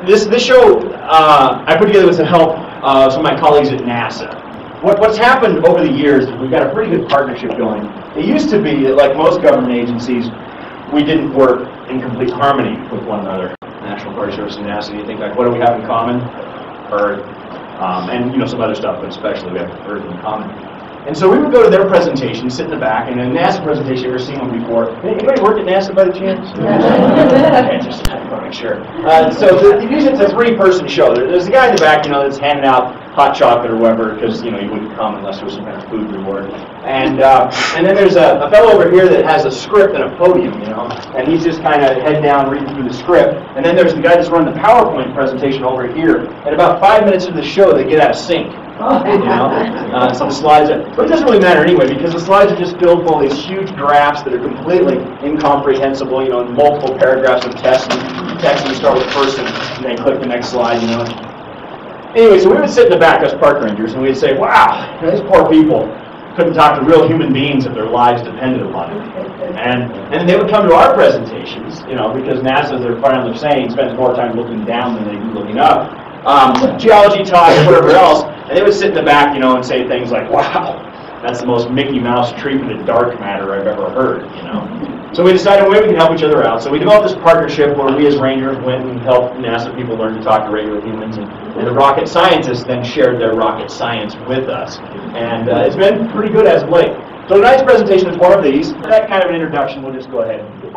this show I put together with the help of some of my colleagues at NASA. What's happened over the years is we've got a pretty good partnership going. It used to be that, like most government agencies, we didn't work in complete harmony with one another. National Park Service and NASA, you think, like, what do we have in common? Earth. And, you know, some other stuff, but especially we have Earth in common. And so we would go to their presentation, sit in the back, and in a NASA presentation, you've ever seen one before. Anybody work at NASA by the chance? Okay, just want to make sure. So usually it's a three-person show. There's a guy in the back, you know, that's handing out hot chocolate or whatever, because, you know, you wouldn't come unless there was some kind of food reward. And then there's a fellow over here that has a script and a podium, you know, and he's just kind of head down reading through the script. And then there's the guy that's running the PowerPoint presentation over here. And about 5 minutes into the show, they get out of sync. You know, so the slides are, but it doesn't really matter anyway, because the slides are just filled with all these huge graphs that are completely incomprehensible, you know, in multiple paragraphs of text, and you start with person, and then click the next slide, you know. Anyway, so we would sit in the back, us park rangers, and we'd say, wow, these poor people couldn't talk to real human beings if their lives depended upon it. And they would come to our presentations, you know, because NASA, as they're saying, spends more time looking down than they do looking up. Geology talk, whatever else, and they would sit in the back, you know, and say things like, wow, that's the most Mickey Mouse treatment of dark matter I've ever heard, you know. So we decided a way we can help each other out. So we developed this partnership where we as rangers went and helped NASA people learn to talk to regular humans, and the rocket scientists then shared their rocket science with us. And it's been pretty good as of late. So tonight's presentation is one of these. For that kind of an introduction, we'll just go ahead and get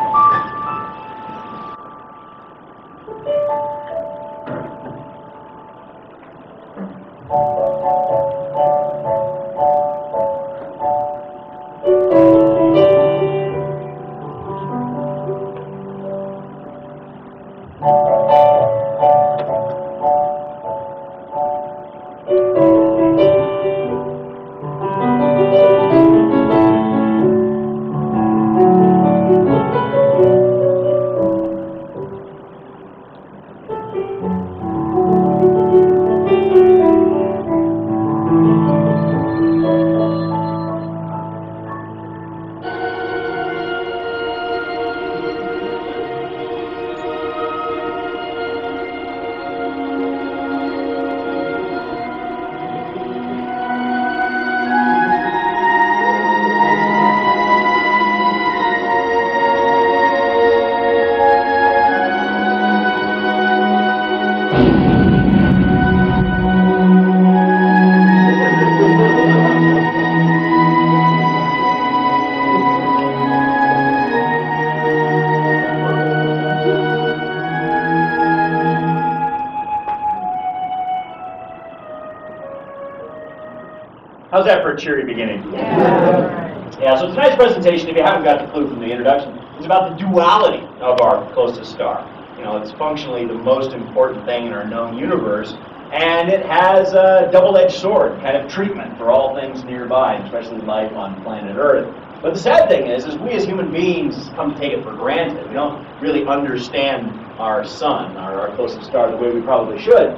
How's that for a cheery beginning? Yeah, so tonight's presentation, if you haven't got the clue from the introduction, is about the duality of our closest star. You know, it's functionally the most important thing in our known universe, and it has a double-edged sword kind of treatment for all things nearby, especially life on planet Earth. But the sad thing is we as human beings come to take it for granted. We don't really understand our sun, our closest star, the way we probably should.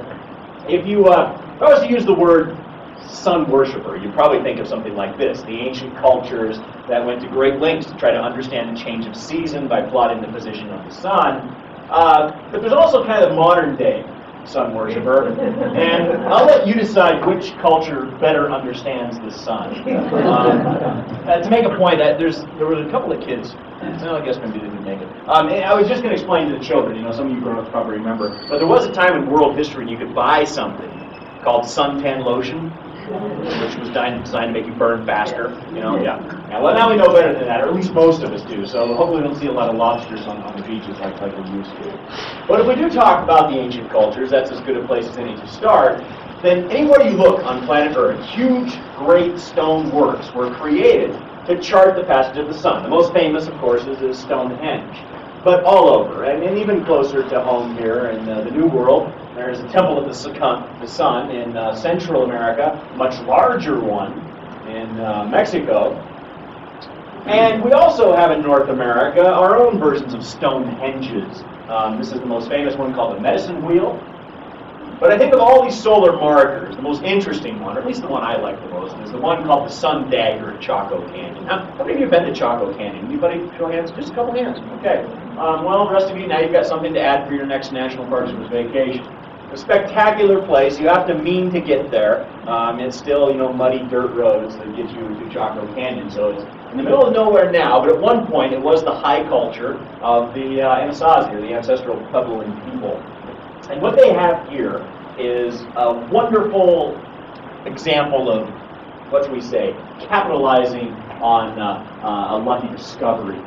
If I was to use the word sun worshiper, you'd probably think of something like this: the ancient cultures that went to great lengths to try to understand the change of season by plotting the position of the sun. But there's also kind of the modern day sun worshiper, and I'll let you decide which culture better understands the sun. To make a point, there were a couple of kids, I guess maybe they didn't make it. I was just going to explain to the children, you know, some of you grown-ups probably remember, but there was a time in world history when you could buy something called suntan lotion, which was designed to make you burn faster, you know, yeah. Well, now we know better than that, or at least most of us do, so hopefully we don't see a lot of lobsters on the beaches like we used to. But if we do talk about the ancient cultures, that's as good a place as any to start, then anywhere you look on planet Earth, huge, great stone works were created to chart the passage of the sun. The most famous, of course, is Stonehenge. But all over, and even closer to home here in the New World, there's a temple of the sun in Central America, a much larger one in Mexico. And we also have in North America our own versions of Stonehenges. This is the most famous one, called the Medicine Wheel. But I think of all these solar markers, the most interesting one, or at least the one I like the most, is the one called the Sun Dagger at Chaco Canyon. Now, how many of you have been to Chaco Canyon? Anybody? Show of hands? Just a couple hands. Okay. Well, the rest of you, now you've got something to add for your next National Park Service vacation. A spectacular place. You have to mean to get there. It's still, muddy dirt roads that get you to Chaco Canyon. So it's in the middle of nowhere now, but at one point it was the high culture of the Anasazi, or the ancestral Puebloan people. And what they have here is a wonderful example of, what should we say, capitalizing on a lucky discovery.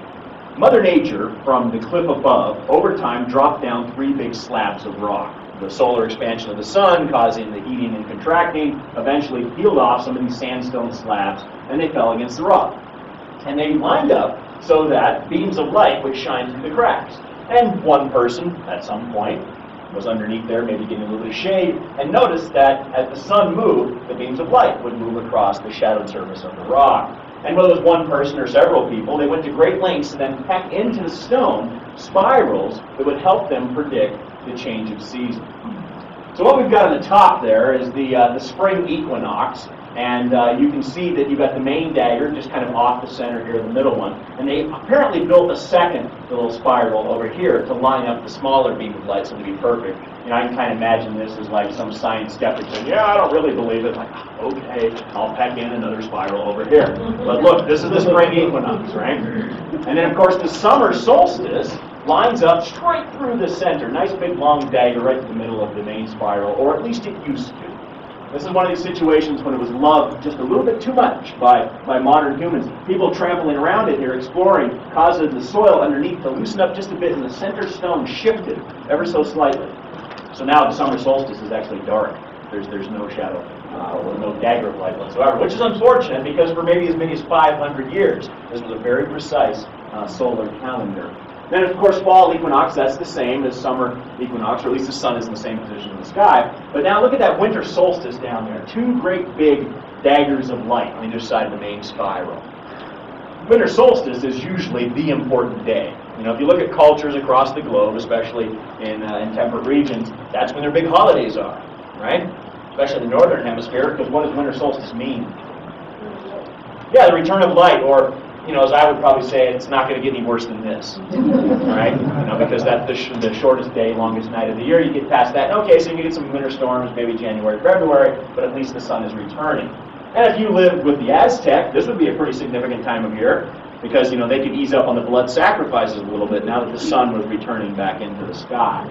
Mother Nature, from the cliff above, over time dropped down 3 big slabs of rock. The solar expansion of the sun causing the heating and contracting eventually peeled off some of these sandstone slabs, and they fell against the rock. And they lined up so that beams of light would shine through the cracks. And one person, at some point, was underneath there, maybe getting a little bit of shade, and noticed that as the sun moved, the beams of light would move across the shadowed surface of the rock. And whether it was one person or several people, they went to great lengths to then pack into the stone spirals that would help them predict the change of season. So what we've got on the top there is the spring equinox, and you can see that you've got the main dagger just kind of off the center here, the middle one, and they apparently built a second little spiral over here to line up the smaller beam of light so to be perfect. I can kind of imagine this as like some science skeptic saying, yeah, I don't really believe it. Like, okay, I'll pack in another spiral over here. But look, this is the spring equinox, right? And then, of course, the summer solstice lines up straight through the center. Nice big long dagger right in the middle of the main spiral, or at least it used to. This is one of these situations when it was loved just a little bit too much by modern humans. People trampling around it here, exploring, caused the soil underneath to loosen up just a bit, and the center stone shifted ever so slightly. So now the summer solstice is actually dark. There's no shadow or no dagger of light whatsoever, which is unfortunate because for maybe as many as 500 years, this was a very precise solar calendar. Then, of course, fall equinox, that's the same as summer equinox, or at least the sun is in the same position in the sky. But now look at that winter solstice down there. 2 great big daggers of light on either side of the main spiral. Winter solstice is usually the important day. If you look at cultures across the globe, especially in temperate regions, that's when their big holidays are, right? Especially in the northern hemisphere, because what does winter solstice mean? Yeah, the return of light, or as I would probably say, it's not going to get any worse than this, right? Because that's the shortest day, longest night of the year. You get past that, okay, so you get some winter storms, maybe January, February, but at least the sun is returning. And if you lived with the Aztec, this would be a pretty significant time of year, because they could ease up on the blood sacrifices a little bit now that the sun was returning back into the sky.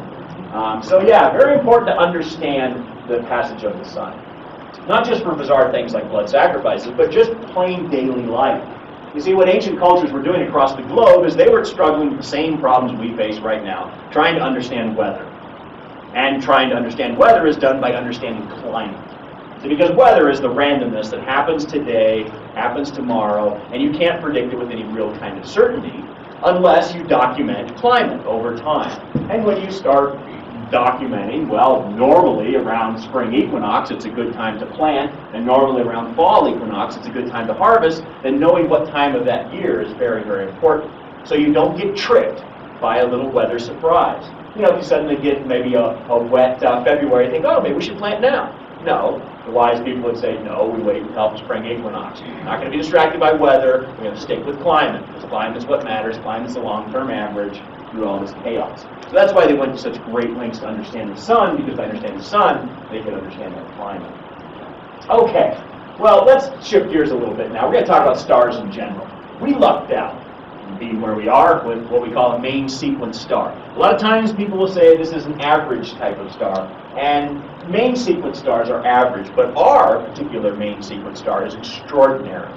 So yeah, very important to understand the passage of the sun. Not just for bizarre things like blood sacrifices, but just plain daily life. You see, what ancient cultures were doing across the globe is they were struggling with the same problems we face right now, trying to understand weather. And trying to understand weather is done by understanding climate. See, because weather is the randomness that happens today, happens tomorrow, and you can't predict it with any real kind of certainty unless you document climate over time. And when you start documenting, well, normally around spring equinox it's a good time to plant, and normally around fall equinox it's a good time to harvest, then knowing what time of that year is very, very important. So you don't get tricked by a little weather surprise. If you suddenly get maybe a wet February, you think, oh, maybe we should plant now. No. The wise people would say, no, we wait until the spring equinox. We're not going to be distracted by weather. We're going to stick with climate, because climate is what matters. Climate is the long-term average through all this chaos. So that's why they went to such great lengths to understand the sun, because by understanding the sun, they could understand their climate. Okay, well, let's shift gears a little bit now. We're going to talk about stars in general. We lucked out being where we are with what we call a main sequence star. A lot of times people will say this is an average type of star, and main sequence stars are average, but our particular main sequence star is extraordinary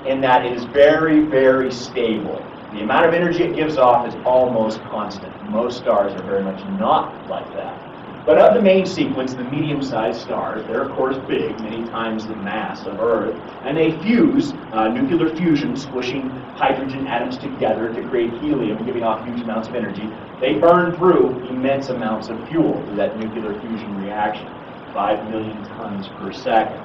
in that it is very, very stable. The amount of energy it gives off is almost constant. Most stars are very much not like that. But of the main sequence, the medium-sized stars, they're of course big, many times the mass of Earth, and they fuse, nuclear fusion, squishing hydrogen atoms together to create helium, giving off huge amounts of energy. They burn through immense amounts of fuel through that nuclear fusion reaction, 5 million tons per second.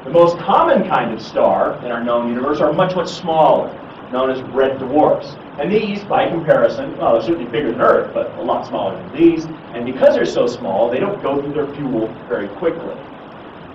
The most common kind of star in our known universe are much, much smaller, known as red dwarfs. And these, by comparison, well, they're certainly bigger than Earth, but a lot smaller than these. And because they're so small, they don't go through their fuel very quickly.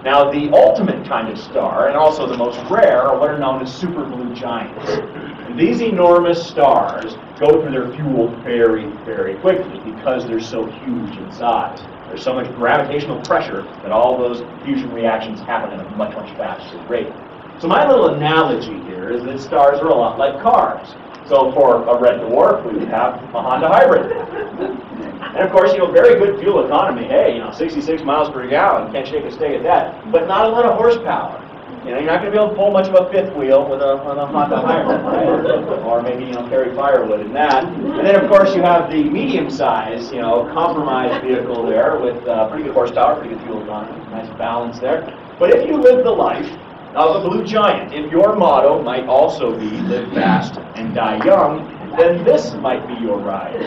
Now, the ultimate kind of star, and also the most rare, are what are known as super blue giants. And these enormous stars go through their fuel very, very quickly because they're so huge in size. There's so much gravitational pressure that all those fusion reactions happen at a much, much faster rate. So my little analogy here is that stars are a lot like cars. So for a red dwarf, we would have a Honda hybrid. And of course, very good fuel economy. Hey, 66 miles per gallon, can't shake a stick at that. But not a lot of horsepower. You're not going to be able to pull much of a fifth wheel with a Honda hybrid, right? Or maybe, carry firewood in that. And then, of course, you have the medium-sized, compromised vehicle there with pretty good horsepower, pretty good fuel economy, nice balance there. But if you live the life of a blue giant, if your motto might also be live fast and die young, then this might be your ride.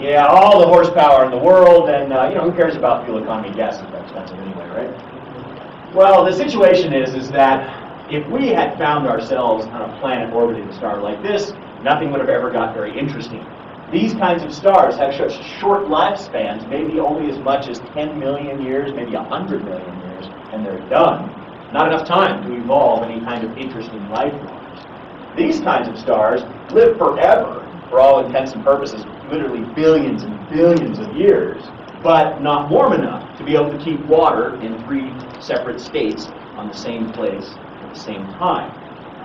Yeah, all the horsepower in the world, and who cares about fuel economy? Gas is that expensive anyway, right? Well, the situation is that if we had found ourselves on a planet orbiting a star like this, nothing would have ever got very interesting. These kinds of stars have such short lifespans, maybe only as much as 10 million years, maybe 100 million years, and they're done. Not enough time to evolve any kind of interesting life forms. These kinds of stars live forever, for all intents and purposes, literally billions and billions of years, but not warm enough to be able to keep water in 3 separate states on the same place at the same time.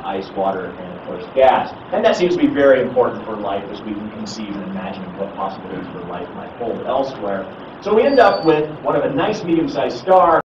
Ice, water, and of course gas. And that seems to be very important for life as we can conceive and imagine what possibilities for life might hold elsewhere. So we end up with one of a nice medium-sized star